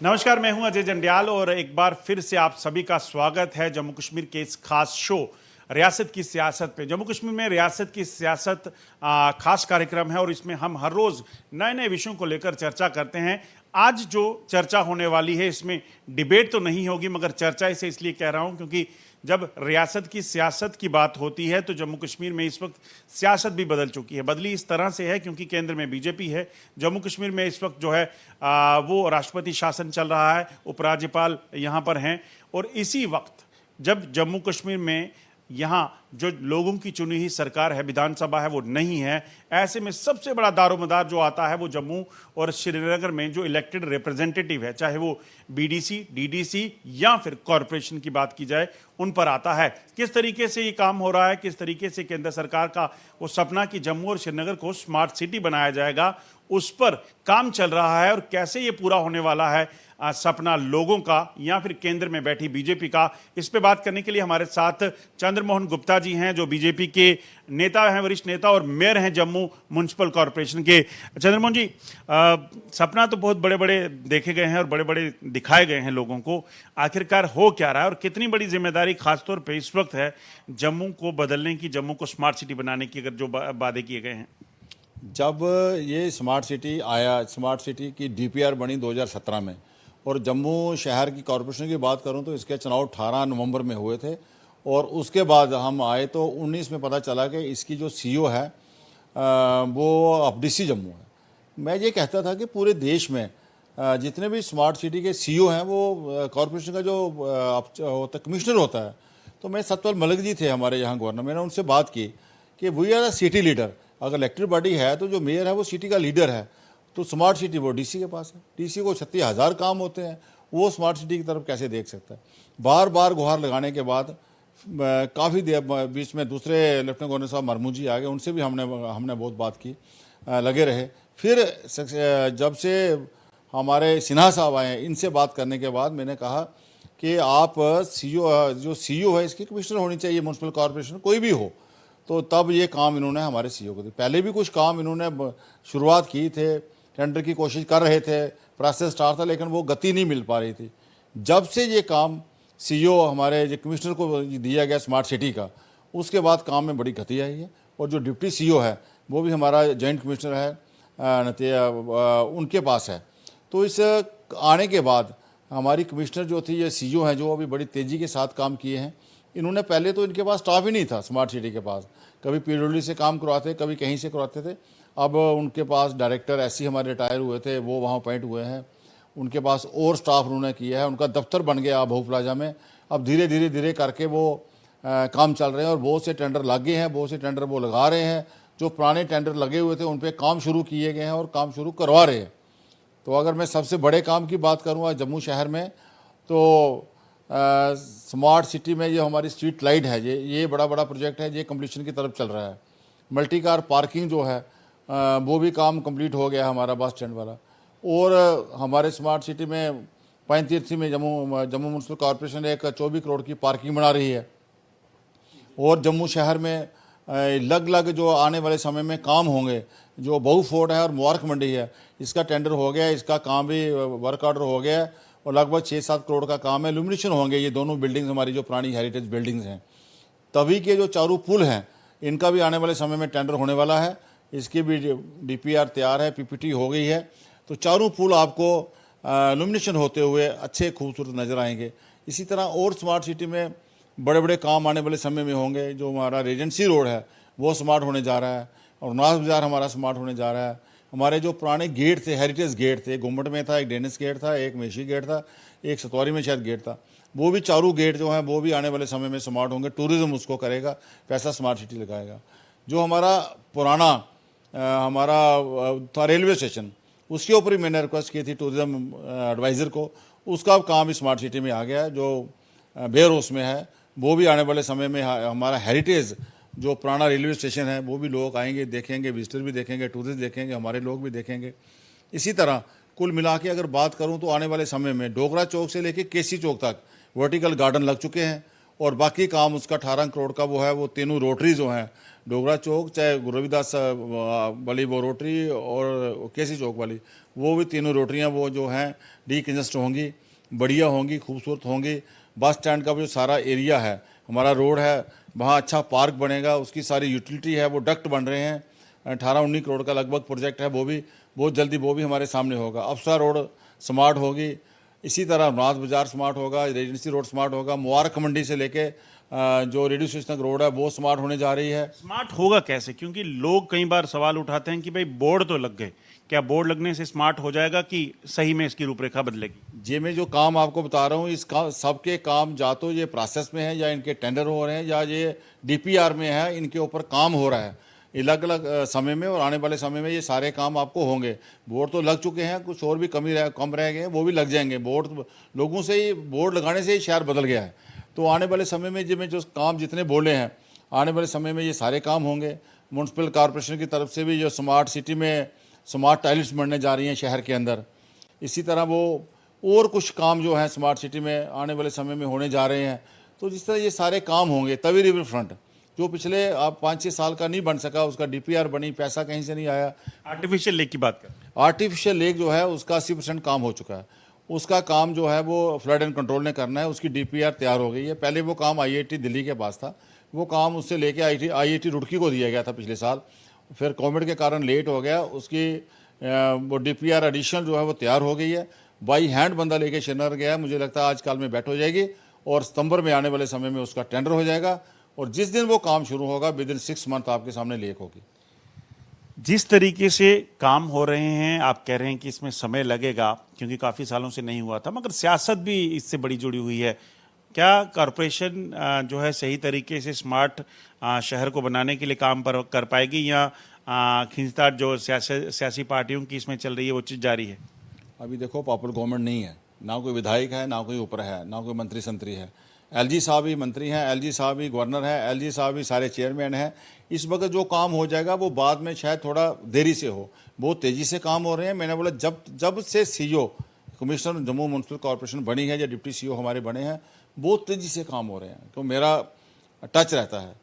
नमस्कार, मैं हूं अजय जंडियाल और एक बार फिर से आप सभी का स्वागत है जम्मू कश्मीर के इस खास शो रियासत की सियासत पे। जम्मू कश्मीर में रियासत की सियासत खास कार्यक्रम है और इसमें हम हर रोज नए नए विषयों को लेकर चर्चा करते हैं। आज जो चर्चा होने वाली है इसमें डिबेट तो नहीं होगी, मगर चर्चा इसे इसलिए कह रहा हूं क्योंकि जब रियासत की सियासत की बात होती है तो जम्मू कश्मीर में इस वक्त सियासत भी बदल चुकी है। बदली इस तरह से है क्योंकि केंद्र में बीजेपी है, जम्मू कश्मीर में इस वक्त जो है वो राष्ट्रपति शासन चल रहा है, उपराज्यपाल यहाँ पर हैं। और इसी वक्त जब जम्मू कश्मीर में यहाँ जो लोगों की चुनी हुई सरकार है, विधानसभा है, वो नहीं है, ऐसे में सबसे बड़ा दारोमदार जो आता है वो जम्मू और श्रीनगर में जो इलेक्टेड रिप्रेजेंटेटिव है, चाहे वो बीडीसी, डीडीसी या फिर कॉरपोरेशन की बात की जाए, उन पर आता है। किस तरीके से ये काम हो रहा है, किस तरीके से केंद्र सरकार का वो सपना कि जम्मू और श्रीनगर को स्मार्ट सिटी बनाया जाएगा, उस पर काम चल रहा है और कैसे ये पूरा होने वाला है सपना लोगों का या फिर केंद्र में बैठी बीजेपी का, इस पे बात करने के लिए हमारे साथ चंद्रमोहन गुप्ता जी हैं, जो बीजेपी के नेता हैं, वरिष्ठ नेता और मेयर हैं जम्मू म्युनिसिपल कॉरपोरेशन के। चंद्रमोहन जी, सपना तो बहुत बड़े बड़े देखे गए हैं और बड़े बड़े दिखाए गए हैं लोगों को, आखिरकार हो क्या रहा है और कितनी बड़ी जिम्मेदारी खासतौर पर इस वक्त है जम्मू को बदलने की, जम्मू को स्मार्ट सिटी बनाने की, अगर जो वादे किए गए हैं? जब ये स्मार्ट सिटी आया, स्मार्ट सिटी की डीपीआर बनी 2017 में, और जम्मू शहर की कॉरपोरेशन की बात करूं तो इसके चुनाव 18 नवंबर में हुए थे और उसके बाद हम आए तो 19 में पता चला कि इसकी जो सीईओ है वो अब डीसी जम्मू है। मैं ये कहता था कि पूरे देश में जितने भी स्मार्ट सिटी के सीईओ हैं वो कॉरपोरेशन का जो होता कमिश्नर होता है, तो मैं सतपाल मलिक जी थे हमारे यहाँ गवर्नर, मैंने उनसे बात की कि we are the city leader. अगर इलेक्टेड बॉडी है तो जो मेयर है वो सिटी का लीडर है, तो स्मार्ट सिटी वो डीसी के पास है। डीसी को 36,000 काम होते हैं, वो स्मार्ट सिटी की तरफ कैसे देख सकता है? बार बार गुहार लगाने के बाद काफ़ी देर बीच में दूसरे लेफ्टिनेंट गवर्नर साहब मरमू जी आ गए, उनसे भी हमने बहुत बात की, लगे रहे। फिर जब से हमारे सिन्हा साहब आए, इनसे बात करने के बाद मैंने कहा कि आप जो सीईओ है इसकी कमिश्नर होनी चाहिए, म्युनिसिपल कॉरपोरेशन कोई भी हो। तो तब ये काम इन्होंने हमारे सीईओ को दी। पहले भी कुछ काम इन्होंने शुरुआत की थे, टेंडर की कोशिश कर रहे थे, प्रोसेस स्टार्ट था, लेकिन वो गति नहीं मिल पा रही थी। जब से ये काम सीईओ हमारे जो कमिश्नर को दिया गया स्मार्ट सिटी का, उसके बाद काम में बड़ी गति आई है। और जो डिप्टी सीईओ है वो भी हमारा जॉइंट कमिश्नर है, उनके पास है। तो इस आने के बाद हमारी कमिश्नर जो थी, ये सीईओ हैं जो अभी बड़ी तेज़ी के साथ काम किए हैं। इन्होंने पहले तो इनके पास स्टाफ ही नहीं था स्मार्ट सिटी के पास, कभी पीडब्ल्यूडी से काम करवाते, कभी कहीं से करवाते थे। अब उनके पास डायरेक्टर ऐसे हमारे रिटायर हुए थे, वो वहाँ अपॉइंट हुए हैं, उनके पास और स्टाफ उन्होंने किया है, उनका दफ्तर बन गया बहु प्लाजा में। अब धीरे धीरे करके वो काम चल रहे हैं और बहुत से टेंडर लगे हैं, बहुत से टेंडर वो लगा रहे हैं। जो पुराने टेंडर लगे हुए थे उन पर काम शुरू किए गए हैं और काम शुरू करवा रहे हैं। तो अगर मैं सबसे बड़े काम की बात करूँगा जम्मू शहर में, तो स्मार्ट सिटी में जो हमारी स्ट्रीट लाइट है, ये बड़ा प्रोजेक्ट है, ये कंप्लीशन की तरफ चल रहा है। मल्टी कार पार्किंग जो है वो भी काम कंप्लीट हो गया हमारा बस स्टैंड वाला। और हमारे स्मार्ट सिटी में पैंतीर्थी में जम्मू म्युनिसिपल कॉरपोरेशन एक 24 करोड़ की पार्किंग बना रही है। और जम्मू शहर में लग जो आने वाले समय में काम होंगे, जो बहु फोर्ट है और मुबारक मंडी है, इसका टेंडर हो गया, इसका काम भी वर्क ऑर्डर हो गया और लगभग 6-7 करोड़ का काम है। इल्यूमिनेशन होंगे ये दोनों बिल्डिंग्स, हमारी जो पुरानी हेरिटेज बिल्डिंग्स हैं। तभी के जो चारों पुल हैं इनका भी आने वाले समय में टेंडर होने वाला है, इसकी भी डीपीआर तैयार है, पीपीटी हो गई है। तो चारों पुल आपको इल्यूमिनेशन होते हुए अच्छे खूबसूरत नज़र आएंगे। इसी तरह और स्मार्ट सिटी में बड़े काम आने वाले समय में होंगे। जो हमारा रेजेंसी रोड है वो स्मार्ट होने जा रहा है और नाज बाज़ार हमारा स्मार्ट होने जा रहा है। हमारे जो पुराने गेट थे, हेरिटेज गेट थे, गुम्बट में था, एक डेनिस गेट था, एक मेशी गेट था, एक सतौरी में शायद गेट था, वो भी चारों गेट जो हैं वो भी आने वाले समय में स्मार्ट होंगे। टूरिज़्म उसको करेगा, पैसा स्मार्ट सिटी लगाएगा। जो हमारा पुराना हमारा था रेलवे स्टेशन, उसके ऊपर ही मैंने रिक्वेस्ट की थी टूरिज़्म एडवाइज़र को, उसका काम स्मार्ट सिटी में आ गया है। जो बेयर हाउस में है वो भी आने वाले समय में हमारा हेरिटेज जो पुराना रेलवे स्टेशन है वो भी लोग आएंगे, देखेंगे, विजिटर भी देखेंगे, टूरिस्ट देखेंगे, हमारे लोग भी देखेंगे। इसी तरह कुल मिला के अगर बात करूं तो आने वाले समय में डोगरा चौक से लेकर केसी चौक तक वर्टिकल गार्डन लग चुके हैं और बाकी काम उसका 18 करोड़ का वो है, वो तीनों रोटरी जो हैं, डोगरा चौक चाहे रविदास वाली वो रोटरी और केसी चौक वाली, वो भी तीनों रोटरियाँ वो जो हैं डीकंजस्ट होंगी, बढ़िया होंगी, खूबसूरत होंगी। बस स्टैंड का जो सारा एरिया है, हमारा रोड है, वहाँ अच्छा पार्क बनेगा, उसकी सारी यूटिलिटी है, वो डक्ट बन रहे हैं, 18-19 करोड़ का लगभग प्रोजेक्ट है, वो भी बहुत जल्दी वो भी हमारे सामने होगा। अफसरा रोड स्मार्ट होगी, इसी तरह नाथ बाजार स्मार्ट होगा, रेजिडेंसी रोड स्मार्ट होगा, मुबारक मंडी से लेके जो रेडियो स्टेशन तक रोड है वो स्मार्ट होने जा रही है। स्मार्ट होगा कैसे? क्योंकि लोग कई बार सवाल उठाते हैं कि भाई बोर्ड तो लग गए, क्या बोर्ड लगने से स्मार्ट हो जाएगा कि सही में इसकी रूपरेखा बदलेगी? ये मैं जो काम आपको बता रहा हूँ, इस सबके काम या तो ये प्रोसेस में है या इनके टेंडर हो रहे हैं या ये डीपीआर में है, इनके ऊपर काम हो रहा है अलग अलग समय में, और आने वाले समय में ये सारे काम आपको होंगे। बोर्ड तो लग चुके हैं, कुछ और भी कम रह गए, वो भी लग जाएंगे। बोर्ड लोगों से ही, बोर्ड लगाने से ही शहर बदल गया है। तो आने वाले समय में जो काम जितने बोले हैं, आने वाले समय में ये सारे काम होंगे। म्यूनसिपल कॉरपोरेशन की तरफ से भी जो स्मार्ट सिटी में स्मार्ट टॉयलेट्स बनने जा रही हैं शहर के अंदर, इसी तरह वो और कुछ काम जो हैं स्मार्ट सिटी में आने वाले समय में होने जा रहे हैं। तो जिस तरह ये सारे काम होंगे, तवी रिवर फ्रंट जो पिछले आप 5-6 साल का नहीं बन सका, उसका डीपीआर बनी, पैसा कहीं से नहीं आया। आर्टिफिशियल लेक की बात कर, आर्टिफिशियल लेक जो है उसका 80% काम हो चुका है। उसका काम जो है वो फ्लड एंड कंट्रोल ने करना है, उसकी डीपीआर तैयार हो गई है। पहले वो काम आईआईटी दिल्ली के पास था, वो काम उससे लेके आईआईटी रुड़की को दिया गया था पिछले साल, फिर कोविड के कारण लेट हो गया। उसकी वो डीपीआर एडिशनल जो है वो तैयार हो गई है। बाई हैंड बंदा लेके श्रीनगर गया है, मुझे लगता है आज कल में बैठ हो जाएगी और सितंबर में आने वाले समय में उसका टेंडर हो जाएगा, और जिस दिन वो काम शुरू होगा विद इन 6 मंथ आपके सामने लेक होगी। जिस तरीके से काम हो रहे हैं, आप कह रहे हैं कि इसमें समय लगेगा क्योंकि काफी सालों से नहीं हुआ था, मगर सियासत भी इससे बड़ी जुड़ी हुई है। क्या कॉरपोरेशन जो है सही तरीके से स्मार्ट शहर को बनाने के लिए काम कर पाएगी, या खींचतान जो सियासी पार्टियों की इसमें चल रही है वो चीज जारी है? अभी देखो, पॉपुलर गवर्नमेंट नहीं है, ना कोई विधायक है, ना कोई ऊपर है, ना कोई मंत्री संतरी है। एलजी साहब ही मंत्री हैं, एलजी साहब ही गवर्नर है, एलजी साहब ही सारे चेयरमैन हैं। इस वक्त जो काम हो जाएगा वो बाद में शायद थोड़ा देरी से हो, बहुत तेज़ी से काम हो रहे हैं। मैंने बोला जब से CEO commissioner Jammu municipal corporation बनी है या डिप्टी सीईओ हमारे बने हैं, बहुत तेज़ी से काम हो रहे हैं। तो मेरा टच रहता है,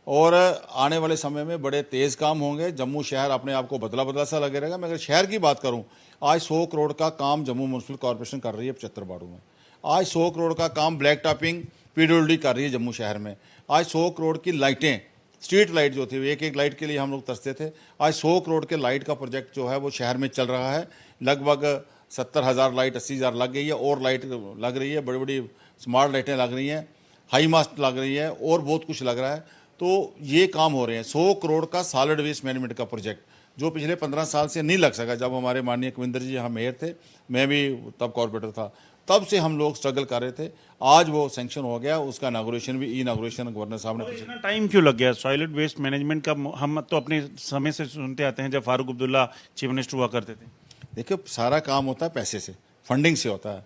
और आने वाले समय में बड़े तेज़ काम होंगे। जम्मू शहर अपने आप को बदला बदला सा लगे रहेगा। मैं अगर शहर की बात करूं, आज 100 करोड़ का काम जम्मू म्यूनसिपल कॉरपोरेशन कर रही है 75 वार्डों में। आज 100 करोड़ का काम ब्लैक टॉपिंग पीडब्ल्यूडी कर रही है जम्मू शहर में। आज 100 करोड़ की लाइटें, स्ट्रीट लाइट जो थी, एक एक लाइट के लिए हम लोग तरसते थे, आज 100 करोड़ के लाइट का प्रोजेक्ट जो है वो शहर में चल रहा है। लगभग 70,000 लाइट, 80,000 लग गई है, और लाइट लग रही है, बड़ी बड़ी स्मार्ट लाइटें लग रही हैं, हाई मास्ट लग रही है, और बहुत कुछ लग रहा है। तो ये काम हो रहे हैं। 100 करोड़ का सॉलिड वेस्ट मैनेजमेंट का प्रोजेक्ट जो पिछले 15 साल से नहीं लग सका। जब हमारे माननीय कविंदर जी यहाँ मेयर थे, मैं भी तब कॉर्पोरेटर था, तब से हम लोग स्ट्रगल कर रहे थे। आज वो सैंक्शन हो गया, उसका इनागुरेशन भी इनागुरेशन गवर्नर साहब ने। इतना टाइम क्यों लग गया सॉलिड वेस्ट मैनेजमेंट का? हम तो अपने समय से सुनते आते हैं जब फारूक अब्दुल्ला चीफ मिनिस्टर हुआ करते थे। देखिए, सारा काम होता है पैसे से, फंडिंग से होता है।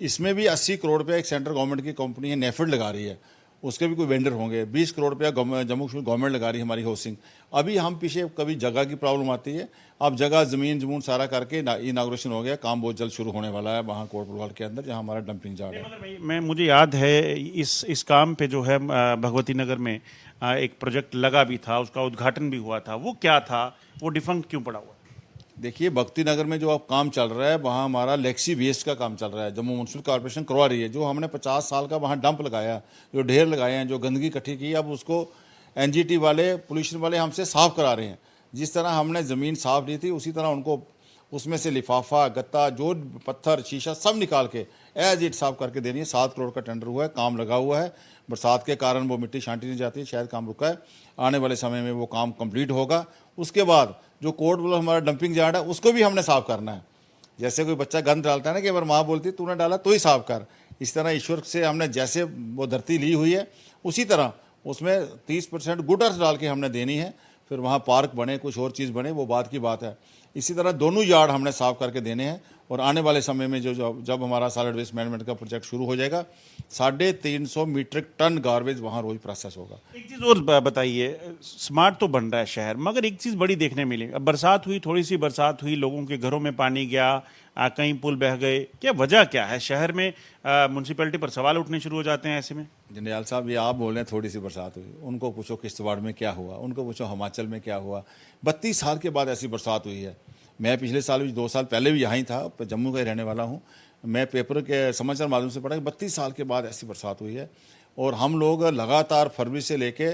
इसमें भी 80 करोड़ रुपया एक सेंट्रल गवर्नमेंट की कंपनी है नेफेड लगा रही है, उसके भी कोई वेंडर होंगे। 20 करोड़ रुपया जम्मू कश्मीर गवर्नमेंट लगा रही है हमारी हाउसिंग। अभी हम पीछे कभी जगह की प्रॉब्लम आती है, अब जगह ज़मीन जमून सारा करके इनाग्रेशन हो गया, काम बहुत जल्द शुरू होने वाला है वहाँ कोटपुरवाल के अंदर, जहाँ हमारा डंपिंग यार्ड है। मगर मैं मुझे याद है इस काम पे जो है भगवती नगर में एक प्रोजेक्ट लगा भी था, उसका उद्घाटन भी हुआ था। वो क्या था? वो डिफंक्ट क्यों पड़ा हुआ? देखिए, भक्ति नगर में जो अब काम चल रहा है, वहाँ हमारा लेक्सी वेस्ट का काम चल रहा है, जम्मू म्यूनसिपल कॉर्पोरेशन करवा रही है। जो हमने 50 साल का वहाँ डंप लगाया, जो ढेर लगाए हैं, जो गंदगी इकट्ठी की, अब उसको एनजीटी वाले, पोल्यूशन वाले हमसे साफ करा रहे हैं। जिस तरह हमने ज़मीन साफ ली थी, उसी तरह उनको उसमें से लिफाफा, गत्ता, जो पत्थर, शीशा सब निकाल के एज इट साफ करके देनी है। 7 करोड़ का टेंडर हुआ है, काम लगा हुआ है। बरसात के कारण वो मिट्टी छांटी नहीं जाती है, शायद काम रुका है। आने वाले समय में वो काम कंप्लीट होगा। उसके बाद जो कोर्ट बोलो हमारा डंपिंग यार्ड है, उसको भी हमने साफ करना है। जैसे कोई बच्चा गंद डालता है ना, कि अगर माँ बोलती तूने डाला तो ही साफ कर, इस तरह ईश्वर से हमने जैसे वो धरती ली हुई है, उसी तरह उसमें 30% गुड अर्थ डाल के हमने देनी है। फिर वहाँ पार्क बने, कुछ और चीज़ बने, वो बात की बात है। इसी तरह दोनों यार्ड हमने साफ करके देने हैं, और आने वाले समय में जब हमारा सॉलिड वेस्ट मैनेजमेंट का प्रोजेक्ट शुरू हो जाएगा 350 मीट्रिक टन गार्बेज वहाँ रोज प्रोसेस होगा। एक चीज और बताइए, स्मार्ट तो बन रहा है शहर, मगर एक चीज बड़ी देखने मिली, अब बरसात हुई, थोड़ी सी बरसात हुई, लोगों के घरों में पानी गया, कहीं पुल बह गए, क्या वजह क्या है? शहर में म्यूनसिपैलिटी पर सवाल उठने शुरू हो जाते हैं ऐसे में। जंडियाल साहब, ये आप बोल रहे हैं थोड़ी सी बरसात हुई, उनको पूछो किश्तवाड़ में क्या हुआ, उनको पूछो हिमाचल में क्या हुआ। 32 साल के बाद ऐसी बरसात हुई है। मैं पिछले साल भी 2 साल पहले भी यहाँ ही था, जम्मू का ही रहने वाला हूँ। मैं पेपर के समाचार माध्यम से पढ़ा कि 32 साल के बाद ऐसी बरसात हुई है। और हम लोग लगातार फरवरी से लेके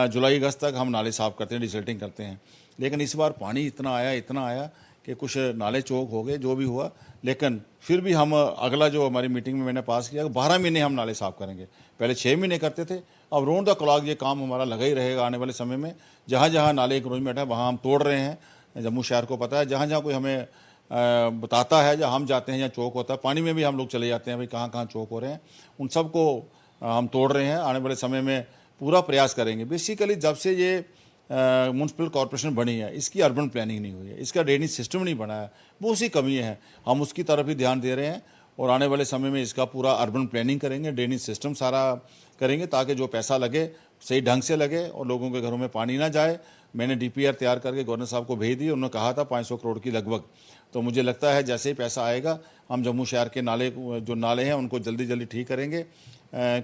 जुलाई अगस्त तक हम नाले साफ करते हैं, डिसल्टिंग करते हैं। लेकिन इस बार पानी इतना आया कि कुछ नाले चौक हो गए, जो भी हुआ। लेकिन फिर भी हम अगला जो हमारी मीटिंग में मैंने पास किया 12 महीने हम नाले साफ करेंगे। पहले 6 महीने करते थे, अब राउंड द क्लॉक ये काम हमारा लगा ही रहेगा। आने वाले समय में जहाँ जहाँ नाले इंक्रोचमेंट है वहाँ हम तोड़ रहे हैं। जम्मू शहर को पता है, जहाँ जहाँ कोई हमें बताता है, जहाँ हम जाते हैं जहाँ चौक होता है, पानी में भी हम लोग चले जाते हैं भाई कहाँ कहाँ चौक हो रहे हैं, उन सबको हम तोड़ रहे हैं। आने वाले समय में पूरा प्रयास करेंगे। बेसिकली जब से ये म्यूनसिपल कॉरपोरेशन बनी है, इसकी अर्बन प्लानिंग नहीं हुई है, इसका ड्रेनेज सिस्टम नहीं बना है, बहुत सी कमी है। हम उसकी तरफ ही ध्यान दे रहे हैं और आने वाले समय में इसका पूरा अर्बन प्लानिंग करेंगे, ड्रेनेज सिस्टम सारा करेंगे ताकि जो पैसा लगे सही ढंग से लगे और लोगों के घरों में पानी ना जाए। मैंने डीपीआर तैयार करके गवर्नर साहब को भेज दी, उन्होंने कहा था 500 करोड़ की लगभग। तो मुझे लगता है जैसे ही पैसा आएगा हम जम्मू शहर के नाले हैं उनको जल्दी जल्दी ठीक करेंगे।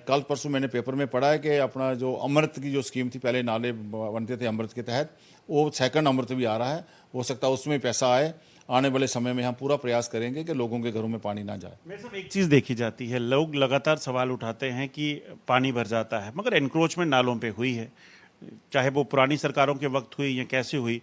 कल परसों मैंने पेपर में पढ़ा है कि अपना जो अमृत की जो स्कीम थी, पहले नाले बनते थे अमृत के तहत, वो सेकंड अमृत भी आ रहा है, हो सकता है उसमें पैसा आए। आने वाले समय में हम पूरा प्रयास करेंगे कि लोगों के घरों में पानी ना जाए। मेरे साहब, एक चीज देखी जाती है, लोग लगातार सवाल उठाते हैं कि पानी भर जाता है, मगर एनक्रोचमेंट नालों पे हुई है, चाहे वो पुरानी सरकारों के वक्त हुई या कैसे हुई।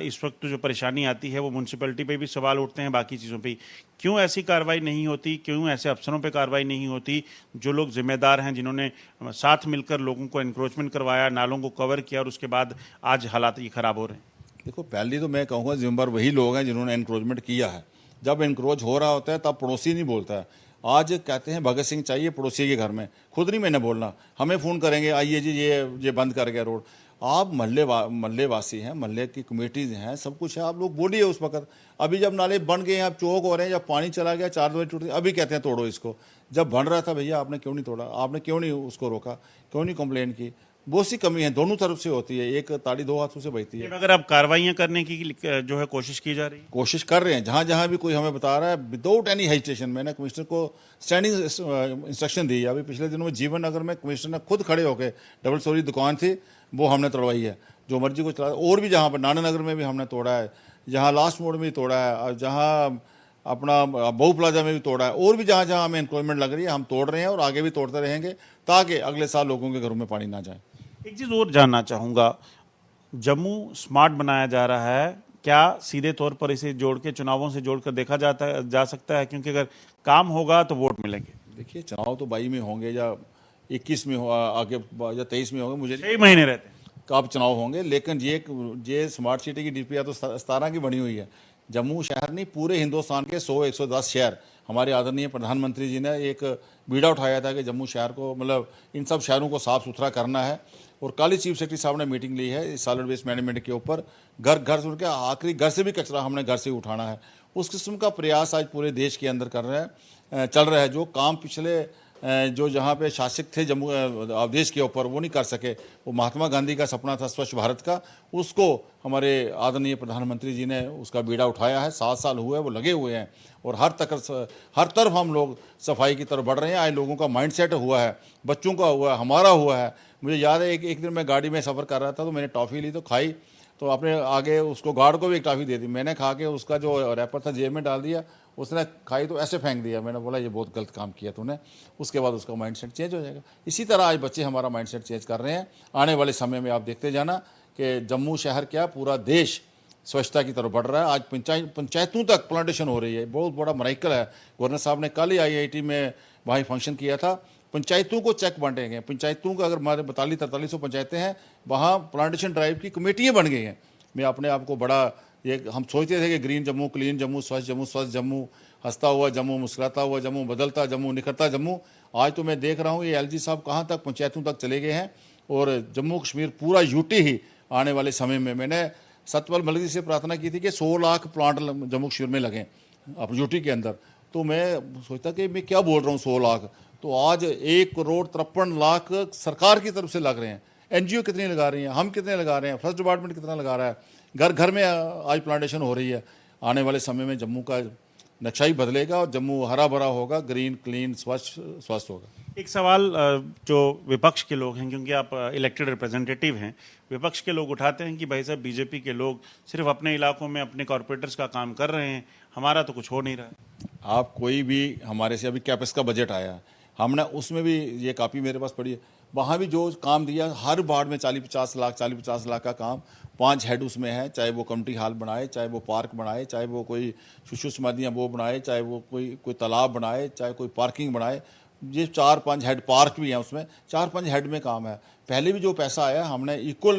इस वक्त जो परेशानी आती है वो म्यूनसिपैलिटी पे भी सवाल उठते हैं, बाकी चीज़ों पे। क्यों ऐसी कार्रवाई नहीं होती, क्यों ऐसे अफसरों पे कार्रवाई नहीं होती जो लोग जिम्मेदार हैं, जिन्होंने साथ मिलकर लोगों को एनक्रोचमेंट करवाया, नालों को कवर किया और उसके बाद आज हालात ये खराब हो रहे हैं। देखो, पहले तो मैं कहूँगा जिम्मेदार वही लोग हैं जिन्होंने एनक्रोचमेंट किया है। जब एनक्रोच हो रहा होता है तब पड़ोसी नहीं बोलता है। आज कहते हैं भगत सिंह चाहिए पड़ोसी के घर में, खुद नहीं मैंने बोलना, हमें फ़ोन करेंगे आइए जी ये बंद कर गया रोड। आप मोहल्लेवासी हैं, मोहल्ले की कमेटीज हैं, सब कुछ है, आप लोग बोलिए उस वक्त। अभी जब नाले बन गए हैं, अब चौक हो रहे हैं, जब पानी चला गया, 4 बजे टूट, अभी कहते हैं तोड़ो इसको। जब बन रहा था भैया आपने क्यों नहीं तोड़ा, आपने क्यों नहीं उसको रोका, क्यों नहीं कंप्लेन की। बहुत सी कमी है, दोनों तरफ से होती है, एक ताड़ी 2 हाथों से बजती है। अगर अब कार्रवाइयाँ करने की जो है कोशिश की जा रही है, कोशिश कर रहे हैं, जहाँ जहाँ भी कोई हमें बता रहा है विदाउट एनी हेजिटेशन। मैंने कमिश्नर को स्टैंडिंग इंस्ट्रक्शन दी है। अभी पिछले दिनों में जीवन नगर में कमिश्नर ने खुद खड़े होकर, डबल स्टोरी दुकान थी वो हमने तोड़वाई है, जो मर्जी को चला। और भी जहाँ पर नाना नगर में भी हमने तोड़ा है, जहाँ लास्ट मोड में भी तोड़ा है, और जहाँ अपना बहु प्लाजा में भी तोड़ा है, और भी जहाँ जहाँ हमें इंक्रोचमेंट लग रही है हम तोड़ रहे हैं और आगे भी तोड़ते रहेंगे ताकि अगले साल लोगों के घरों में पानी ना जाए। एक चीज़ और जानना चाहूँगा, जम्मू स्मार्ट बनाया जा रहा है, क्या सीधे तौर पर इसे जोड़ के, चुनावों से जोड़कर देखा जा सकता है? क्योंकि अगर काम होगा तो वोट मिलेंगे। देखिए, चुनाव तो 22 में होंगे या 21 में हो, आगे या 23 में होंगे, मुझे 6 महीने रहते हैं। कब चुनाव होंगे। लेकिन ये स्मार्ट सिटी की डीपीआर तो 17 की बनी हुई है। जम्मू शहर नहीं, पूरे हिंदुस्तान के 100-110 शहर, हमारे आदरणीय प्रधानमंत्री जी ने एक बीड़ा उठाया था कि जम्मू शहर को, मतलब इन सब शहरों को साफ सुथरा करना है। और कल ही चीफ सेक्रेटरी साहब ने मीटिंग ली है सॉलिड वेस्ट मैनेजमेंट के ऊपर। घर घर से उनके आखिरी घर से भी कचरा हमने घर से उठाना है, उस किस्म का प्रयास आज पूरे देश के अंदर कर रहे हैं, चल रहा है। जो काम पिछले जो जहाँ पे शासक थे जम्मू देश के ऊपर वो नहीं कर सके, वो महात्मा गांधी का सपना था स्वच्छ भारत का, उसको हमारे आदरणीय प्रधानमंत्री जी ने उसका बीड़ा उठाया है। 7 साल हुए वो लगे हुए हैं और हर तरफ हम लोग सफाई की तरफ बढ़ रहे हैं। आज लोगों का माइंडसेट हुआ है, बच्चों का हुआ है, हमारा हुआ है। मुझे याद है एक दिन मैं गाड़ी में सफ़र कर रहा था तो मैंने टॉफ़ी ली तो खाई, तो अपने आगे उसको गार्ड को भी एक टॉफ़ी दे दी। मैंने खा के उसका जो रैपर था जेब में डाल दिया, उसने खाई तो ऐसे फेंक दिया। मैंने बोला ये बहुत गलत काम किया तूने। उसके बाद उसका माइंडसेट चेंज हो जाएगा। इसी तरह आज बच्चे हमारा माइंडसेट चेंज कर रहे हैं। आने वाले समय में आप देखते जाना कि जम्मू शहर क्या पूरा देश स्वच्छता की तरफ बढ़ रहा है। आज पंचायतों तक प्लांटेशन हो रही है, बहुत बड़ा मराइकल है। गवर्नर साहब ने कल ही IIT में वहाँ फंक्शन किया था। पंचायतों को चेक बांटेंगे, पंचायतों का अगर हमारे 42-4300 पंचायतें हैं, वहाँ प्लांटेशन ड्राइव की कमेटियाँ बन गई हैं। मैं अपने आप को बड़ा, ये हम सोचते थे कि ग्रीन जम्मू, क्लीन जम्मू, स्वस्थ जम्मू, हंसता हुआ जम्मू, मुस्कुराता हुआ जम्मू, बदलता जम्मू, निखरता जम्मू। आज तो मैं देख रहा हूँ ये LG साहब कहाँ तक पंचायतों तक चले गए हैं और जम्मू कश्मीर पूरा यूटी ही आने वाले समय में। मैंने सतपाल मलिक जी से प्रार्थना की थी कि 100 लाख प्लांट जम्मू कश्मीर में लगें। अपॉर्चुनिटी के अंदर, तो मैं सोचता कि मैं क्या बोल रहा हूँ 100 लाख, तो आज 1,53,00,000 सरकार की तरफ से लग रहे हैं। एनजीओ कितनी लगा रही हैं, हम कितने लगा रहे हैं, फर्स्ट डिपार्टमेंट कितना लगा रहा है, घर घर में आज प्लांटेशन हो रही है। आने वाले समय में जम्मू का नक्शा ही बदलेगा और जम्मू हरा भरा होगा, ग्रीन क्लीन स्वस्थ होगा। एक सवाल जो विपक्ष के लोग हैं, क्योंकि आप इलेक्टेड रिप्रेजेंटेटिव हैं, विपक्ष के लोग उठाते हैं कि भाई साहब बीजेपी के लोग सिर्फ अपने इलाकों में अपने कॉरपोरेटर्स का काम कर रहे हैं, हमारा तो कुछ हो नहीं रहा। आप कोई भी हमारे से अभी कैपेक्स का बजट आया, हमने उसमें भी ये कापी मेरे पास पड़ी है, वहाँ भी जो काम दिया हर वार्ड में 40-50 लाख का काम 5 हेड उसमें है, चाहे वो कम्युनिटी हॉल बनाए, चाहे वो पार्क बनाए, चाहे वो कोई शिशु समाधियाँ वो बनाए, चाहे वो कोई तालाब बनाए, चाहे कोई पार्किंग बनाए। ये 4-5 हेड पार्क भी हैं, उसमें 4-5 हेड में काम है। पहले भी जो पैसा आया हमने इक्वल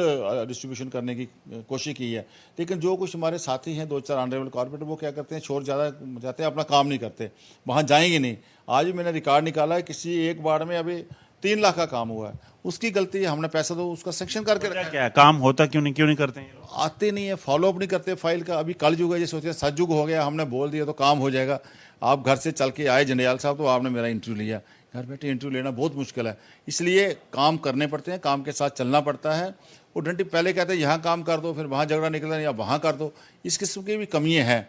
डिस्ट्रीब्यूशन करने की कोशिश की है, लेकिन जो कुछ हमारे साथी हैं 2-4 ऑनरेबल कॉर्पोरेटर वो क्या करते हैं, शोर ज़्यादा जाते हैं, अपना काम नहीं करते, वहाँ जाएंगे नहीं। आज भी मैंने रिकॉर्ड निकाला है, किसी एक वार्ड में अभी 3 लाख का काम हुआ है, उसकी गलती है, हमने पैसा तो उसका सेक्शन करके रखा है। क्या काम होता क्यों नहीं करते हैं? आते नहीं है, फॉलो अप नहीं करते फाइल का। अभी कल युग है, ये सोचते हैं सतयुग हो गया, हमने बोल दिया तो काम हो जाएगा। आप घर से चल के आए जंडियाल साहब, तो आपने मेरा इंटरव्यू लिया, घर बैठे इंटरव्यू लेना बहुत मुश्किल है, इसलिए काम करने पड़ते हैं, काम के साथ चलना पड़ता है। वो डंटी पहले कहते हैं यहाँ काम कर दो, फिर वहाँ झगड़ा निकलता है या वहाँ कर दो, इस किस्म की भी कमियाँ हैं।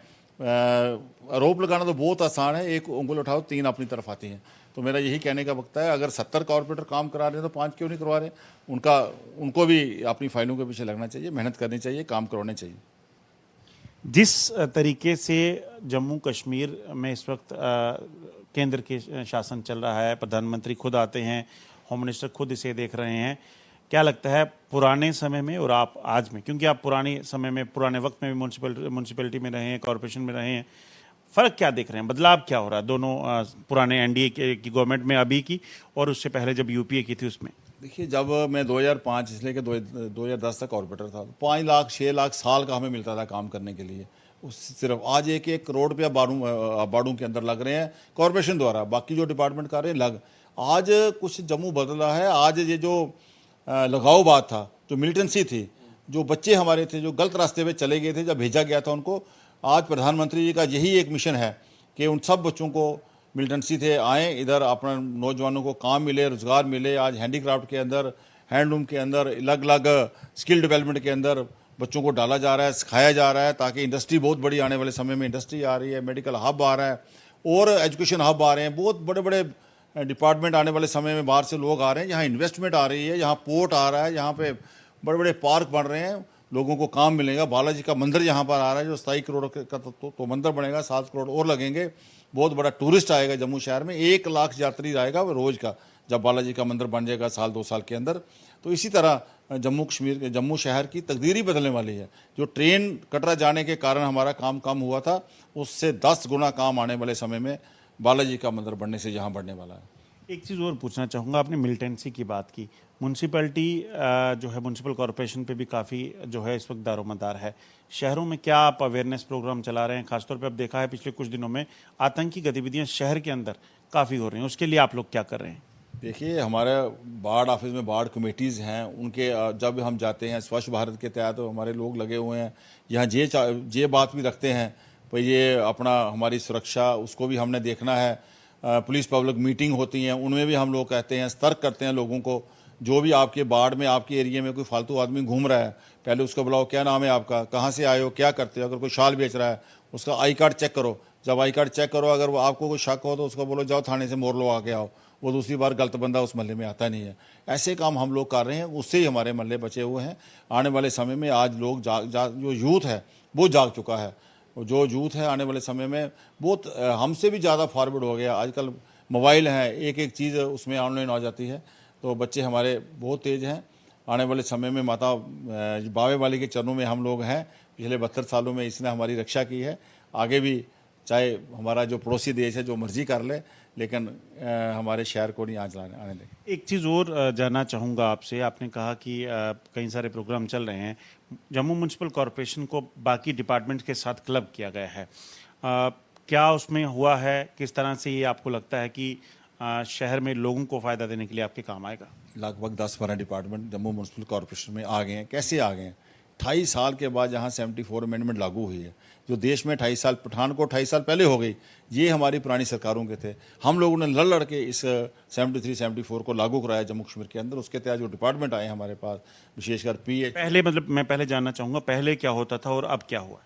आरोप लगाना तो बहुत आसान है, एक उंगल उठाओ 3 अपनी तरफ आती हैं। तो मेरा यही कहने का वक्त है, अगर 70 कॉर्पोरेटर काम करा रहे हैं तो 5 क्यों नहीं करवा रहे? उनको भी अपनी फाइलों के पीछे लगना चाहिए, मेहनत करनी चाहिए, काम करवाने चाहिए। जिस तरीके से जम्मू कश्मीर में इस वक्त केंद्र के शासन चल रहा है, प्रधानमंत्री खुद आते हैं, होम मिनिस्टर खुद इसे देख रहे हैं, क्या लगता है पुराने समय में और आप आज में, क्योंकि आप पुराने समय में पुराने वक्त में भी म्यूनसिपैलिटी में रहे हैं, कॉरपोरेशन में रहे हैं, फ़र्क क्या देख रहे हैं, बदलाव क्या हो रहा है दोनों पुराने एनडीए की गवर्नमेंट में अभी की और उससे पहले जब यूपीए की थी उसमें? देखिए, जब मैं 2005 इसलिए कि 2010 तक कॉर्पोरेटर था, तो 5 लाख 6 लाख साल का हमें मिलता था काम करने के लिए। उस सिर्फ आज 1-1 करोड़ रुपया बाड़ू के अंदर लग रहे हैं कॉर्पोरेशन द्वारा, बाकी जो डिपार्टमेंट कर रहे हैं लग। आज कुछ जम्मू बदला है। आज ये जो लगाव बात था, जो मिलिटेंसी थी, जो बच्चे हमारे थे जो गलत रास्ते पे चले गए थे, जब भेजा गया था उनको, आज प्रधानमंत्री जी का यही एक मिशन है कि उन सब बच्चों को मिलिटेंसी थे आएँ इधर, अपना नौजवानों को काम मिले, रोज़गार मिले। आज हैंडीक्राफ्ट के अंदर, हैंडलूम के अंदर, अलग अलग स्किल डेवलपमेंट के अंदर बच्चों को डाला जा रहा है, सिखाया जा रहा है, ताकि इंडस्ट्री बहुत बड़ी आने वाले समय में इंडस्ट्री आ रही है, मेडिकल हब आ रहा है और एजुकेशन हब आ रहे हैं। बहुत बड़े बड़े डिपार्टमेंट आने वाले समय में बाहर से लोग आ रहे हैं, यहाँ इन्वेस्टमेंट आ रही है, यहाँ पोर्ट आ रहा है, यहाँ पे बड़े बड़े पार्क बन रहे हैं, लोगों को काम मिलेगा। बालाजी का मंदिर यहाँ पर आ रहा है जो 27 करोड़ का तो मंदिर बनेगा, 7 करोड़ और लगेंगे। बहुत बड़ा टूरिस्ट आएगा जम्मू शहर में, 1 लाख यात्री आएगा रोज़ का, जब बालाजी का मंदिर बन जाएगा 1-2 साल के अंदर। तो इसी तरह जम्मू शहर की तकदीर ही बदलने वाली है। जो ट्रेन कटरा जाने के कारण हमारा काम कम हुआ था, उससे 10 गुना काम आने वाले समय में बालाजी का मंदिर बनने से यहाँ बढ़ने वाला है। एक चीज़ और पूछना चाहूँगा, आपने मिलिटेंसी की बात की, म्यूनसिपैलिटी जो है म्यूनसिपल कॉरपोरेशन पे भी काफ़ी जो है इस वक्त दारोमदार है। शहरों में क्या आप अवेयरनेस प्रोग्राम चला रहे हैं? खासतौर पे अब देखा है पिछले कुछ दिनों में आतंकी गतिविधियां शहर के अंदर काफ़ी हो रही हैं, उसके लिए आप लोग क्या कर रहे हैं? देखिए, हमारे बाढ़ ऑफिस में बाढ़ कमेटीज़ हैं, उनके जब हम जाते हैं स्वच्छ भारत के तहत तो हमारे लोग लगे हुए हैं। यहाँ ये बात भी रखते हैं भाई, ये अपना हमारी सुरक्षा उसको भी हमने देखना है। पुलिस पब्लिक मीटिंग होती हैं, उनमें भी हम लोग कहते हैं, सतर्क करते हैं लोगों को। जो भी आपके बाढ़ में, आपके एरिया में कोई फालतू आदमी घूम रहा है, पहले उसको बुलाओ, क्या नाम है आपका, कहाँ से आए हो, क्या करते हो। अगर कोई शाल बेच रहा है, उसका आई कार्ड चेक करो। जब आई कार्ड चेक करो, अगर वो आपको कोई शक हो तो उसको बोलो जाओ थाने से मोर लो आके आओ। वो दूसरी बार गलत बंदा उस महल्ले में आता नहीं है। ऐसे काम हम लोग कर रहे हैं, उससे ही हमारे महल्ले बचे हुए हैं। आने वाले समय में आज लोग जो यूथ है वो जाग चुका है। जो यूथ है आने वाले समय में बहुत हमसे भी ज़्यादा फॉरवर्ड हो गया। आजकल मोबाइल है, एक एक चीज़ उसमें ऑनलाइन आ जाती है, तो बच्चे हमारे बहुत तेज़ हैं। आने वाले समय में माता बावे वाली के चरणों में हम लोग हैं। पिछले 72 सालों में इसने हमारी रक्षा की है। आगे भी चाहे हमारा जो पड़ोसी देश है जो मर्जी कर ले, लेकिन हमारे शहर को नहीं आने दें। एक चीज़ और जानना चाहूँगा आपसे, आपने कहा कि कई सारे प्रोग्राम चल रहे हैं, जम्मू म्यूनसिपल कॉरपोरेशन को बाकी डिपार्टमेंट के साथ क्लब किया गया है, क्या उसमें हुआ है? किस तरह से ये आपको लगता है कि शहर में लोगों को फ़ायदा देने के लिए आपके काम आएगा? लगभग 10-12 डिपार्टमेंट जम्मू म्यूनसिपल कॉरपोरेशन में आ गए हैं। कैसे आ गए हैं? 28 साल के बाद जहाँ 74 अमेंडमेंट लागू हुई है, जो देश में 28 साल, पठानकोट 28 साल पहले हो गई, ये हमारी पुरानी सरकारों के थे। हम लोगों ने लड़ लड़ के इस 73-74 को लागू कराया जम्मू कश्मीर के अंदर। उसके तहत जो डिपार्टमेंट आए हमारे पास, विशेषकर PH। पहले मतलब मैं पहले जानना चाहूंगा पहले क्या होता था और अब क्या हुआ?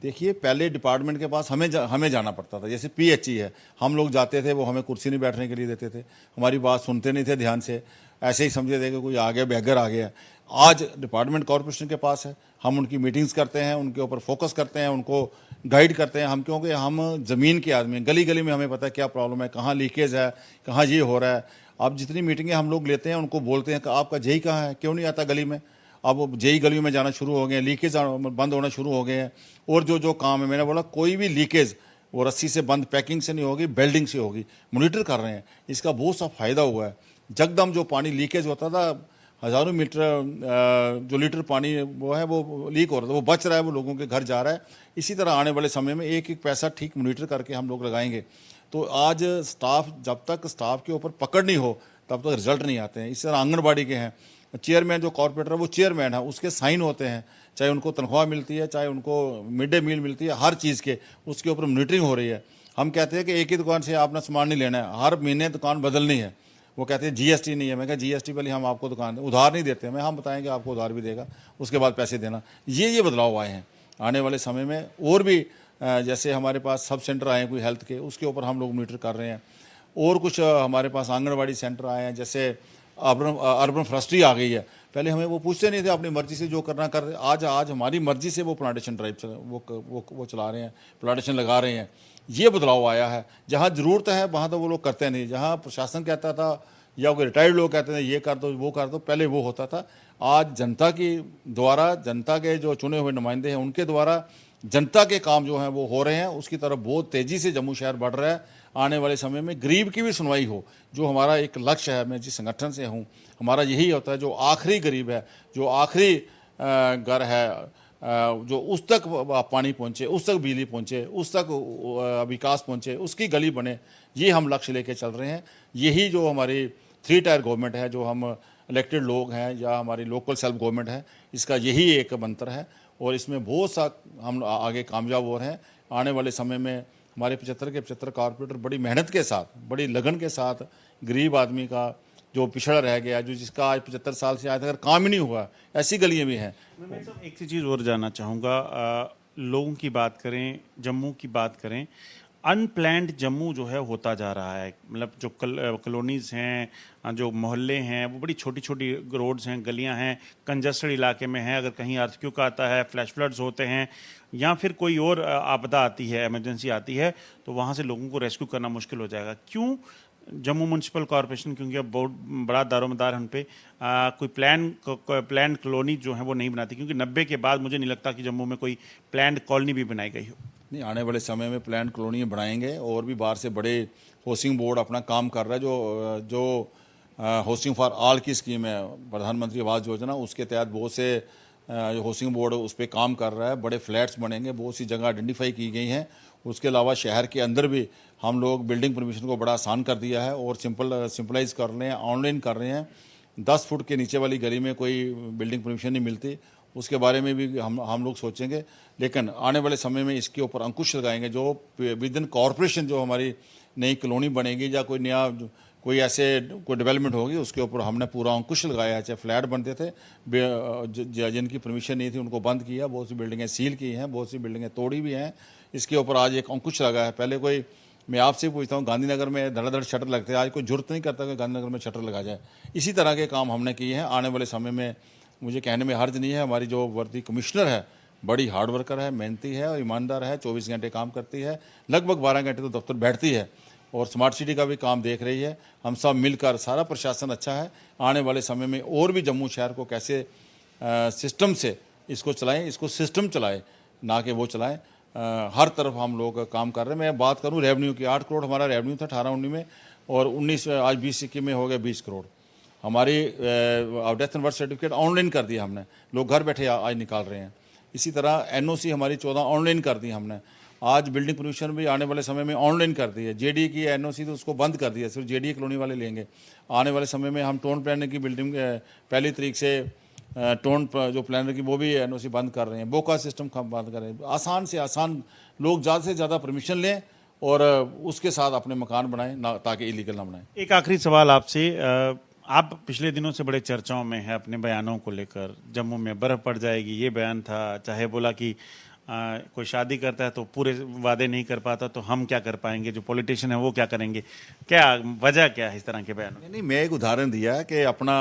देखिए, पहले डिपार्टमेंट के पास हमें जाना पड़ता था। जैसे PHE है, हम लोग जाते थे, वो हमें कुर्सी नहीं बैठने के लिए देते थे, हमारी बात सुनते नहीं थे ध्यान से, ऐसे ही समझे थे कि कोई आ गया, बैगर आ गया। आज डिपार्टमेंट कॉरपोरेशन के पास है, हम उनकी मीटिंग्स करते हैं, उनके ऊपर फोकस करते हैं, उनको गाइड करते हैं। हम क्योंकि हम ज़मीन के आदमी हैं, गली गली में हमें पता है क्या प्रॉब्लम है, कहाँ लीकेज है, कहाँ ये हो रहा है। अब जितनी मीटिंगें हम लोग लेते हैं, उनको बोलते हैं कि आपका जेई कहाँ है, क्यों नहीं आता गली में। अब जेई गलियों में जाना शुरू हो गए हैं, लीकेज बंद होना शुरू हो गए हैं। और जो काम है, मैंने बोला कोई भी लीकेज वो रस्सी से बंद, पैकिंग से नहीं होगी, बेल्डिंग से होगी। मॉनिटर कर रहे हैं, इसका बहुत सा फायदा हुआ है। जगदम जो पानी लीकेज होता था, हज़ारों मीटर जो लीटर पानी वो है वो लीक हो रहा था, वो बच रहा है, वो लोगों के घर जा रहा है। इसी तरह आने वाले समय में एक एक पैसा ठीक मॉनिटर करके हम लोग लगाएंगे। तो आज स्टाफ, जब तक स्टाफ के ऊपर पकड़ नहीं हो तब तक रिजल्ट नहीं आते हैं। इस तरह आंगनबाड़ी के हैं, चेयरमैन जो कॉर्पोरेटर है वो चेयरमैन है, उसके साइन होते हैं, चाहे उनको तनख्वाह मिलती है, चाहे उनको मिड डे मील मिलती है, हर चीज़ के उसके ऊपर मॉनिटरिंग हो रही है। हम कहते हैं कि एक ही दुकान से आपने सामान नहीं लेना है, हर महीने दुकान बदलनी है। वो कहते हैं GST नहीं है। मैं कहा GST पहले हम आपको दुकान उधार नहीं देते, मैं हम बताएंगे आपको उधार भी देगा, उसके बाद पैसे देना। ये बदलाव आए हैं आने वाले समय में। और भी जैसे हमारे पास सब सेंटर आए हैं कोई हेल्थ के, उसके ऊपर हम लोग मॉनिटर कर रहे हैं। और कुछ हमारे पास आंगनबाड़ी सेंटर आए हैं, जैसे अर्बन फॉरेस्ट्री आ गई है। पहले हमें वो पूछते नहीं थे, अपनी मर्जी से जो करना कर रहे। आज हमारी मर्जी से वो प्लांटेशन ड्राइव वो चला रहे हैं, प्लांटेशन लगा रहे हैं। ये बदलाव आया है। जहाँ ज़रूरत है वहाँ तो वो लोग करते नहीं। जहाँ प्रशासन कहता था या कोई रिटायर्ड लोग कहते थे ये कर दो वो कर दो, पहले वो होता था। आज जनता की द्वारा, जनता के जो चुने हुए नुमाइंदे हैं उनके द्वारा जनता के काम जो हैं वो हो रहे हैं। उसकी तरफ बहुत तेज़ी से जम्मू शहर बढ़ रहा है। आने वाले समय में गरीब की भी सुनवाई हो, जो हमारा एक लक्ष्य है। मैं जिस संगठन से हूँ, हमारा यही होता है, जो आखिरी गरीब है, जो आखिरी घर है, जो उस तक पानी पहुँचे, उस तक बिजली पहुँचे, उस तक विकास पहुँचे, उसकी गली बने, ये हम लक्ष्य लेके चल रहे हैं। यही जो हमारी 3 टायर गवर्नमेंट है, जो हम इलेक्टेड लोग हैं या हमारी लोकल सेल्फ गवर्नमेंट है, इसका यही एक मंत्र है। और इसमें बहुत सा हम आगे कामयाब हो रहे हैं। आने वाले समय में हमारे 75 के 75 कॉर्पोरेटर बड़ी मेहनत के साथ, बड़ी लगन के साथ, गरीब आदमी का जो पिछड़ा रह गया, जो जिसका आज 75 साल से आज तक काम ही नहीं हुआ, ऐसी गलियाँ भी हैं। मैं सब एक चीज़ और जानना चाहूँगा, लोगों की बात करें, जम्मू की बात करें, अनप्लैंड जम्मू जो है होता जा रहा है। मतलब जो कॉलोनीज़ हैं, जो मोहल्ले हैं, वो बड़ी छोटी छोटी रोड्स हैं, गलियां हैं, कंजस्टेड इलाके में हैं। अगर कहीं अर्थक्वेक आता है, फ्लैश फ्लड्स होते हैं, या फिर कोई और आपदा आती है, इमरजेंसी आती है, तो वहाँ से लोगों को रेस्क्यू करना मुश्किल हो जाएगा। क्यों जम्मू म्यूनसिपल कॉरपोरेशन, क्योंकि अब बहुत बड़ा दारोमदार है उन पर, कोई प्लान कॉलोनी जो है वो नहीं बनाती? क्योंकि 90 के बाद मुझे नहीं लगता कि जम्मू में कोई प्लान कॉलोनी भी बनाई गई हो। नहीं, आने वाले समय में प्लान कॉलोनियाँ बनाएंगे। और भी बाहर से बड़े हाउसिंग बोर्ड अपना काम कर रहा है। जो हाउसिंग फॉर ऑल की स्कीम है, प्रधानमंत्री आवास योजना, उसके तहत बहुत से जो हाउसिंग बोर्ड उस पर काम कर रहा है। बड़े फ्लैट्स बनेंगे, बहुत सी जगह आइडेंटिफाई की गई हैं। उसके अलावा शहर के अंदर भी हम लोग बिल्डिंग परमिशन को बड़ा आसान कर दिया है और सिंपलाइज कर रहे हैं, ऑनलाइन कर रहे हैं। 10 फुट के नीचे वाली गली में कोई बिल्डिंग परमिशन नहीं मिलती, उसके बारे में भी हम लोग सोचेंगे। लेकिन आने वाले समय में इसके ऊपर अंकुश लगाएंगे। जो विद इन कॉरपोरेशन जो हमारी नई कॉलोनी बनेगी या कोई नया कोई ऐसे कोई डेवलपमेंट होगी, उसके ऊपर हमने पूरा अंकुश लगाया है। चाहे फ्लैट बनते थे, जिनकी परमिशन नहीं थी उनको बंद किया, बहुत सी बिल्डिंगें सील की हैं, बहुत सी बिल्डिंगें तोड़ी भी हैं। इसके ऊपर आज एक अंकुश लगा है। पहले कोई, मैं आपसे पूछता हूँ, गांधीनगर में धड़ाधड़ शटर लगते हैं, आज कोई जरूरत नहीं करता कि गांधीनगर में शटर लगा जाए। इसी तरह के काम हमने किए हैं। आने वाले समय में मुझे कहने में हर्ज नहीं है, हमारी जो वर्दी कमिश्नर है बड़ी हार्ड वर्कर है, मेहनती है और ईमानदार है, 24 घंटे काम करती है, लगभग 12 घंटे तो दफ्तर बैठती है और स्मार्ट सिटी का भी काम देख रही है। हम सब मिलकर, सारा प्रशासन अच्छा है। आने वाले समय में और भी जम्मू शहर को कैसे सिस्टम से इसको चलाएं, इसको सिस्टम चलाए, ना कि वो चलाएं। हर तरफ हम लोग काम कर रहे हैं। मैं बात करूं रेवेन्यू की, 8 करोड़ हमारा रेवेन्यू था 18-19 में, और 19 आज 20-21 में हो गया 20 करोड़। हमारी death and birth certificate online कर दिया हमने, लोग घर बैठे आज निकाल रहे हैं। इसी तरह NOC हमारी 14 ऑनलाइन कर दी हमने। आज बिल्डिंग परमिशन भी आने वाले समय में ऑनलाइन कर दी है। JDA की NOC तो उसको बंद कर दिया, सिर्फ JDA कॉलोनी वाले लेंगे। आने वाले समय में हम टाउन प्लानिंग की बिल्डिंग 1 तारीख से टोन जो प्लानर की वो भी एनओसी बंद कर रहे हैं, बोका सिस्टम बंद कर रहे हैं। आसान से आसान लोग ज़्यादा से ज़्यादा परमिशन लें और उसके साथ अपने मकान बनाएं ना, ताकि इलीगल ना बनाएं। एक आखिरी सवाल आपसे, आप पिछले दिनों से बड़े चर्चाओं में हैं अपने बयानों को लेकर। जम्मू में बर्फ पड़ जाएगी ये बयान था, चाहे बोला कि कोई शादी करता है तो पूरे वादे नहीं कर पाता तो हम क्या कर पाएंगे, जो पॉलिटिशियन है वो क्या करेंगे, क्या वजह क्या है इस तरह के बयानों? नहीं, मैं एक उदाहरण दिया कि अपना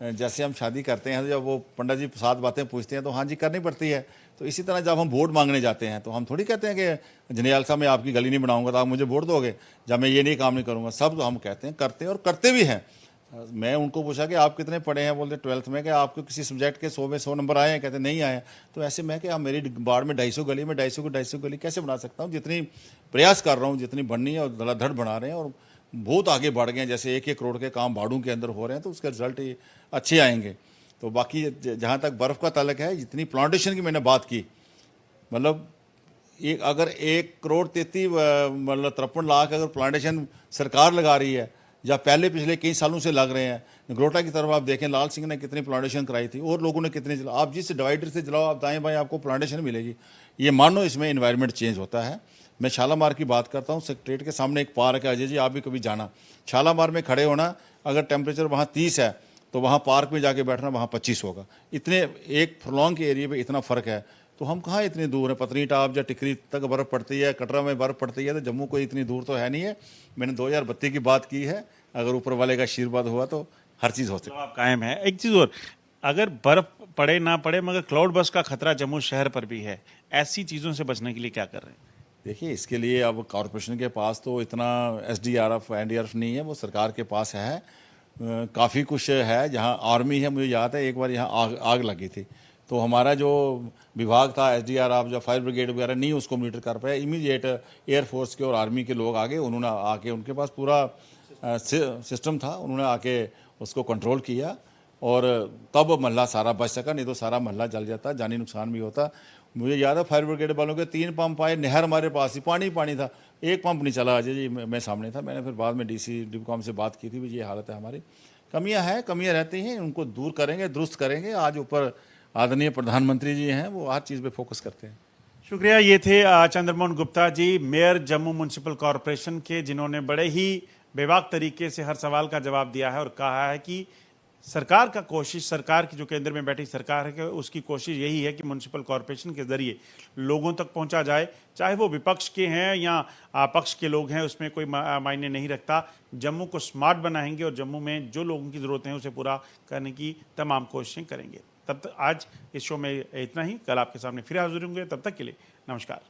जैसे हम शादी करते हैं तो जब वो पंडित जी 7 बातें पूछते हैं तो हाँ जी करनी पड़ती है। तो इसी तरह जब हम वोट मांगने जाते हैं तो हम थोड़ी कहते हैं कि जनेयाल साहब मैं आपकी गली नहीं बनाऊंगा तो आप मुझे वोट दोगे, जब मैं ये नहीं काम नहीं करूंगा। सब तो हम कहते हैं, करते हैं और करते भी हैं। मैं उनको पूछा कि आप कितने पढ़े हैं, बोलते 12th में। कि आपको किसी सब्जेक्ट के 100 में 100 नंबर आए हैं? कहते नहीं आए। तो ऐसे मैं कि आप मेरी बाढ़ में 250 गली में 250 गली कैसे बना सकता हूँ? जितनी प्रयास कर रहा हूँ, जितनी बननी है और धड़ाधड़ बना रहे हैं और बहुत आगे बढ़ गए हैं। जैसे 1-1 करोड़ के काम बाड़ों के अंदर हो रहे हैं तो उसके रिजल्ट अच्छे आएंगे। तो बाकी जहाँ तक बर्फ़ का ताल्लुक है, जितनी प्लांटेशन की मैंने बात की, मतलब अगर 1 करोड़ 33 मतलब 53 लाख अगर प्लांटेशन सरकार लगा रही है या पहले पिछले कई सालों से लग रहे हैं। नगरोटा की तरफ आप देखें, लाल सिंह ने कितनी प्लांटेशन कराई थी और लोगों ने कितनी जला। आप जिस डिवाइडर से जलाओ, आप दाएं बाएं आपको प्लांटेशन मिलेगी। ये मानो इसमें इन्वायरमेंट चेंज होता है। मैं शालामार की बात करता हूँ, सेक्रेटरीट के सामने एक पार्क है, अजय जी आप भी कभी जाना। शालामार में खड़े होना, अगर टेम्परेचर वहाँ 30 है तो वहाँ पार्क में जाके बैठना वहाँ 25 होगा। इतने एक फुरलॉन्ग के एरिया में इतना फ़र्क है। तो हम कहाँ इतनी दूर हैं? पत्नीटाप या टिकरी तक बर्फ़ पड़ती है, कटरा में बर्फ़ पड़ती है, तो जम्मू कोई इतनी दूर तो है नहीं है। मैंने 2032 की बात की है। अगर ऊपर वाले का आशीर्वाद हुआ तो हर चीज़ हो सकती है। आप कायम है। एक चीज़ और, अगर बर्फ पड़े ना पड़े मगर क्लाउड बस्ट का खतरा जम्मू शहर पर भी है, ऐसी चीज़ों से बचने के लिए क्या कर रहे हैं? देखिए, इसके लिए अब कॉरपोरेशन के पास तो इतना एसडीआरएफ एनडीआरएफ नहीं है, वो सरकार के पास है। काफ़ी कुछ है। जहाँ आर्मी है, मुझे याद है एक बार यहाँ आग लगी थी तो हमारा जो विभाग था एसडीआरएफ या फायर ब्रिगेड वगैरह नहीं उसको मॉनिटर कर पाया। इमीडिएट एयरफोर्स के और आर्मी के लोग आगे, उन्होंने आके, उनके पास पूरा सिस्टम था, उन्होंने आके उसको कंट्रोल किया और तब महल्ला सारा बच सका, नहीं तो सारा महल्ला जल जाता, जानी नुकसान भी होता। मुझे याद है फायर ब्रिगेड वालों के 3 पंप आए, नहर हमारे पास ही पानी था, एक पंप नहीं चला। अजय जी मैं सामने था, मैंने फिर बाद में डीसी डिपकॉम से बात की थी भी ये हालत है हमारी। कमियां हैं, कमियां रहती हैं, उनको दूर करेंगे, दुरुस्त करेंगे। आज ऊपर आदरणीय प्रधानमंत्री जी हैं, वो हर चीज़ पे फोकस करते हैं। शुक्रिया। ये थे Chandramohan Gupta ji, mayor Jammu municipal corporation के, जिन्होंने बड़े ही बेबाक तरीके से हर सवाल का जवाब दिया है और कहा है कि सरकार का कोशिश, सरकार की जो केंद्र में बैठी सरकार है, उसकी कोशिश यही है कि म्युनिसिपल कॉरपोरेशन के जरिए लोगों तक पहुंचा जाए, चाहे वो विपक्ष के हैं या पक्ष के लोग हैं, उसमें कोई मायने नहीं रखता। जम्मू को स्मार्ट बनाएंगे और जम्मू में जो लोगों की ज़रूरतें हैं उसे पूरा करने की तमाम कोशिशें करेंगे। तब तक आज इस शो में इतना ही। कल आपके सामने फिर हाजिर होंगे, तब तक के लिए नमस्कार।